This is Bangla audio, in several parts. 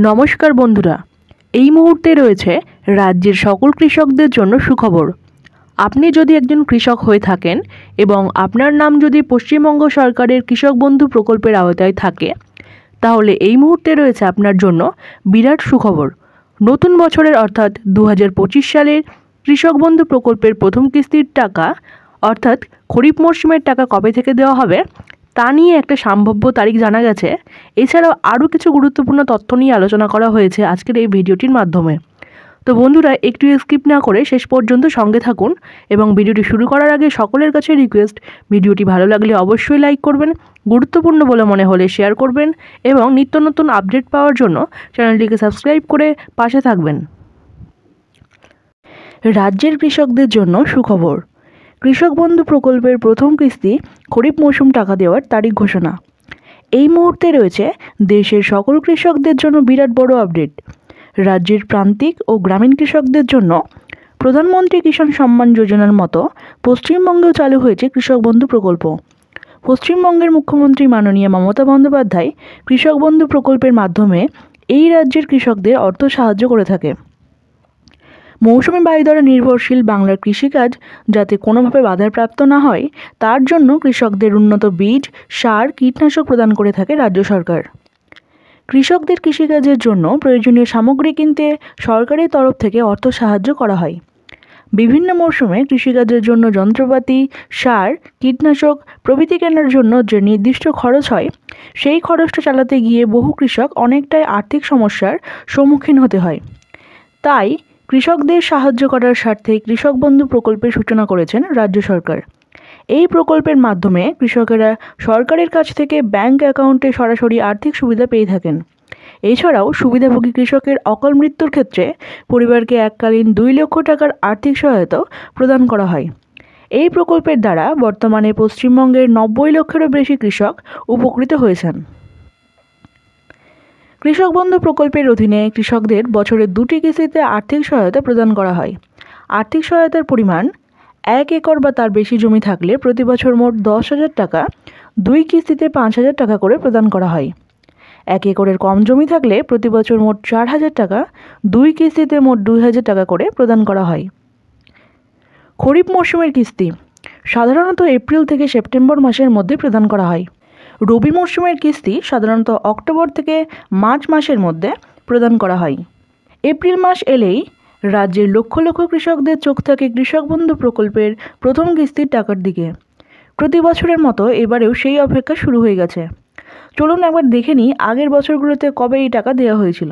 নমস্কার বন্ধুরা, এই মুহূর্তে রয়েছে রাজ্যের সকল কৃষকদের জন্য সুখবর। আপনি যদি একজন কৃষক হয়ে থাকেন এবং আপনার নাম যদি পশ্চিমবঙ্গ সরকারের কৃষক বন্ধু প্রকল্পের আওতায় থাকে, তাহলে এই মুহূর্তে রয়েছে আপনার জন্য বিরাট সুখবর। নতুন বছরের অর্থাৎ 2025 সালের কৃষক বন্ধু প্রকল্পের প্রথম কিস্তির টাকা অর্থাৎ খরিফ মরশুমের টাকা কবে থেকে দেওয়া হবে তা নিয়ে একটা সম্ভাব্য তারিখ জানা গেছে। এছাড়াও আরও কিছু গুরুত্বপূর্ণ তথ্য নিয়ে আলোচনা করা হয়েছে আজকের এই ভিডিওটির মাধ্যমে। তো বন্ধুরা, একটু স্কিপ না করে শেষ পর্যন্ত সঙ্গে থাকুন এবং ভিডিওটি শুরু করার আগে সকলের কাছে রিকোয়েস্ট, ভিডিওটি ভালো লাগলে অবশ্যই লাইক করবেন, গুরুত্বপূর্ণ বলে মনে হলে শেয়ার করবেন এবং নিত্য নতুন আপডেট পাওয়ার জন্য চ্যানেলটিকে সাবস্ক্রাইব করে পাশে থাকবেন। রাজ্যের কৃষকদের জন্য সুখবর। কৃষক বন্ধু প্রকল্পের প্রথম কিস্তি খরিফ মৌসুম টাকা দেওয়ার তারিখ ঘোষণা। এই মুহূর্তে রয়েছে দেশের সকল কৃষকদের জন্য বিরাট বড় আপডেট। রাজ্যের প্রান্তিক ও গ্রামীণ কৃষকদের জন্য প্রধানমন্ত্রী কিষাণ সম্মান যোজনার মতো পশ্চিমবঙ্গেও চালু হয়েছে কৃষক বন্ধু প্রকল্প। পশ্চিমবঙ্গের মুখ্যমন্ত্রী মাননীয় মমতা বন্দ্যোপাধ্যায় কৃষক বন্ধু প্রকল্পের মাধ্যমে এই রাজ্যের কৃষকদের অর্থ সাহায্য করে থাকে। মৌসুমি বায়ু দ্বারা নির্ভরশীল বাংলার কৃষিকাজ যাতে কোনোভাবে বাধাপ্রাপ্ত না হয় তার জন্য কৃষকদের উন্নত বীজ, সার, কীটনাশক প্রদান করে থাকে রাজ্য সরকার। কৃষকদের কৃষিকাজের জন্য প্রয়োজনীয় সামগ্রী কিনতে সরকারের তরফ থেকে অর্থ সাহায্য করা হয়। বিভিন্ন মরশুমে কৃষিকাজের জন্য যন্ত্রপাতি, সার, কীটনাশক প্রভৃতি কেনার জন্য যে নির্দিষ্ট খরচ হয় সেই খরচটা চালাতে গিয়ে বহু কৃষক অনেকটাই আর্থিক সমস্যার সম্মুখীন হতে হয়। তাই কৃষকদের সাহায্য করার স্বার্থে কৃষক বন্ধু প্রকল্পের সূচনা করেছেন রাজ্য সরকার। এই প্রকল্পের মাধ্যমে কৃষকেরা সরকারের কাছ থেকে ব্যাংক অ্যাকাউন্টে সরাসরি আর্থিক সুবিধা পেয়ে থাকেন। এছাড়াও সুবিধাভোগী কৃষকের অকাল মৃত্যুর ক্ষেত্রে পরিবারকে এককালীন 2 লক্ষ টাকার আর্থিক সহায়তা প্রদান করা হয়। এই প্রকল্পের দ্বারা বর্তমানে পশ্চিমবঙ্গের 90 লক্ষেরও বেশি কৃষক উপকৃত হয়েছেন। কৃষক বন্ধু প্রকল্পের অধীনে কৃষকদের বছরে 2টি কিস্তিতে আর্থিক সহায়তা প্রদান করা হয়। আর্থিক সহায়তার পরিমাণ 1 একর বা তার বেশি জমি থাকলে প্রতি বছর মোট 10,000 টাকা, 2 কিস্তিতে 5,000 টাকা করে প্রদান করা হয়। 1 একরের কম জমি থাকলে প্রতি বছর মোট 4,000 টাকা, 2 কিস্তিতে মোট 2,000 টাকা করে প্রদান করা হয়। খরিফ মরশুমের কিস্তি সাধারণত এপ্রিল থেকে সেপ্টেম্বর মাসের মধ্যে প্রদান করা হয়। রবি মরশুমের কিস্তি সাধারণত অক্টোবর থেকে মার্চ মাসের মধ্যে প্রদান করা হয়। এপ্রিল মাস এলেই রাজ্যের লক্ষ লক্ষ কৃষকদের চোখ থাকে কৃষক বন্ধু প্রকল্পের প্রথম কিস্তির টাকার দিকে। প্রতি বছরের মতো এবারেও সেই অপেক্ষা শুরু হয়ে গেছে। চলুন একবার দেখে নিই আগের বছরগুলোতে কবে এই টাকা দেওয়া হয়েছিল।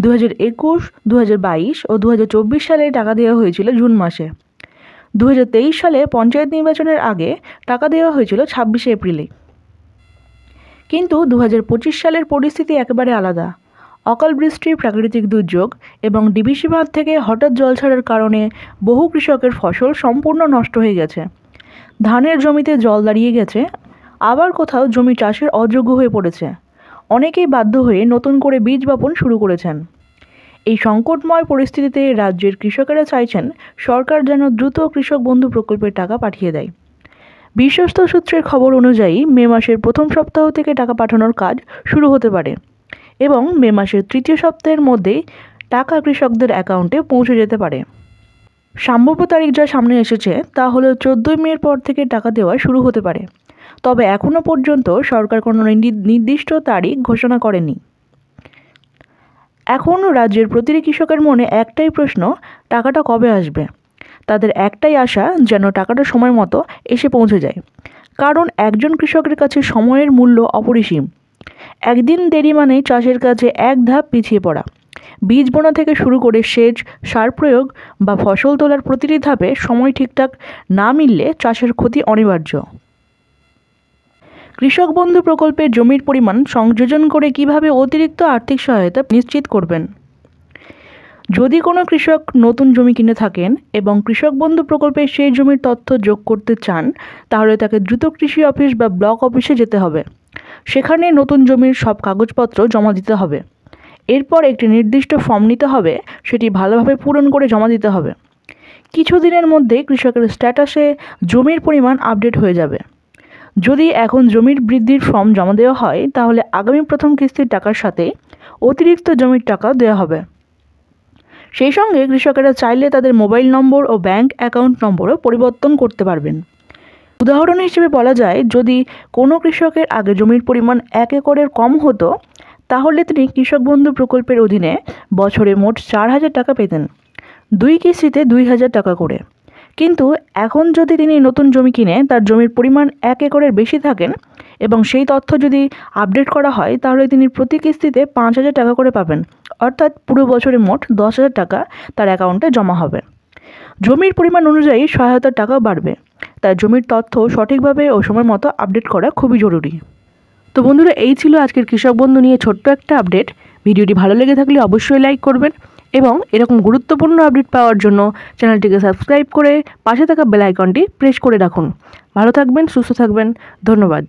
2021, 2022 ও 2024 সালে টাকা দেওয়া হয়েছিল জুন মাসে। 2023 সালে পঞ্চায়েত নির্বাচনের আগে টাকা দেওয়া হয়েছিল 26 এপ্রিলে। কিন্তু 2025 সালের পরিস্থিতি একেবারে আলাদা। অকাল বৃষ্টি, প্রাকৃতিক দুর্যোগ এবং ডিবিসি বাঁধ থেকে হঠাৎ জল ছাড়ার কারণে বহু কৃষকের ফসল সম্পূর্ণ নষ্ট হয়ে গেছে। ধানের জমিতে জল দাঁড়িয়ে গেছে, আবার কোথাও জমি চাষের অযোগ্য হয়ে পড়েছে। অনেকেই বাধ্য হয়ে নতুন করে বীজ বপন শুরু করেছেন। এই সংকটময় পরিস্থিতিতে রাজ্যের কৃষকেরা চাইছেন সরকার যেন দ্রুত কৃষক বন্ধু প্রকল্পের টাকা পাঠিয়ে দেয়। বিশ্বস্ত সূত্রের খবর অনুযায়ী মে মাসের প্রথম সপ্তাহ থেকে টাকা পাঠানোর কাজ শুরু হতে পারে এবং মে মাসের 3য় সপ্তাহের মধ্যেই টাকা কৃষকদের অ্যাকাউন্টে পৌঁছে যেতে পারে। সম্ভাব্য তারিখ যা সামনে এসেছে তা হলো 14 মের পর থেকে টাকা দেওয়া শুরু হতে পারে। তবে এখনও পর্যন্ত সরকার কোনো নির্দিষ্ট তারিখ ঘোষণা করেনি। এখন রাজ্যের প্রতিটি কৃষকের মনে একটাই প্রশ্ন, টাকাটা কবে আসবে। তাদের একটাই আশা যেন টাকাটা সময় মতো এসে পৌঁছে যায়, কারণ একজন কৃষকের কাছে সময়ের মূল্য অপরিসীম। একদিন দেরি মানেই চাষের কাজে এক ধাপ পিছিয়ে পড়া। বীজ বোনা থেকে শুরু করে সেচ, সার প্রয়োগ বা ফসল তোলার প্রতিটি ধাপে সময় ঠিকঠাক না মিললে চাষের ক্ষতি অনিবার্য। কৃষক বন্ধু প্রকল্পের জমির পরিমাণ সংযোজন করে কিভাবে অতিরিক্ত আর্থিক সহায়তা নিশ্চিত করবেন। যদি কোনো কৃষক নতুন জমি কিনে থাকেন এবং কৃষক বন্ধু প্রকল্পে সেই জমির তথ্য যোগ করতে চান, তাহলে তাকে দ্রুত কৃষি অফিস বা ব্লক অফিসে যেতে হবে। সেখানে নতুন জমির সব কাগজপত্র জমা দিতে হবে। এরপর একটি নির্দিষ্ট ফর্ম নিতে হবে, সেটি ভালোভাবে পূরণ করে জমা দিতে হবে। কিছুদিনের মধ্যে কৃষকের স্ট্যাটাসে জমির পরিমাণ আপডেট হয়ে যাবে। যদি এখন জমির বৃদ্ধির ফর্ম জমা দেওয়া হয় তাহলে আগামী প্রথম কিস্তির টাকার সাথে অতিরিক্ত জমির টাকা দেওয়া হবে। সেই সঙ্গে কৃষকেরা চাইলে তাদের মোবাইল নম্বর ও ব্যাংক অ্যাকাউন্ট নম্বরও পরিবর্তন করতে পারবেন। উদাহরণ হিসেবে বলা যায়, যদি কোনো কৃষকের আগে জমির পরিমাণ 1 একরের কম হতো, তাহলে তিনি কৃষক বন্ধু প্রকল্পের অধীনে বছরে মোট 4,000 টাকা পেতেন, 2 কিস্তিতে 2,000 টাকা করে। কিন্তু এখন যদি তিনি নতুন জমি কিনে তার জমির পরিমাণ 1 একরের বেশি থাকেন এবং সেই তথ্য যদি আপডেট করা হয়, তাহলে তিনি প্রতি কিস্তিতে 5,000 টাকা করে পাবেন, অর্থাৎ পুরো বছরে মোট 10,000 টাকা তার অ্যাকাউন্টে জমা হবে। জমির পরিমাণ অনুযায়ী সহায়তার টাকাও বাড়বে, তাই জমির তথ্য সঠিকভাবে ও সময় মতো আপডেট করা খুবই জরুরি। তো বন্ধুরা, এই ছিল আজকের কৃষক বন্ধু নিয়ে ছোট্ট একটা আপডেট। ভিডিওটি ভালো লেগে থাকলে অবশ্যই লাইক করবেন এবং এরকম গুরুত্বপূর্ণ আপডেট পাওয়ার জন্য চ্যানেলটিকে সাবস্ক্রাইব করে পাশে থাকা বেল আইকনটি প্রেস করে রাখুন। ভালো থাকবেন, সুস্থ থাকবেন, ধন্যবাদ।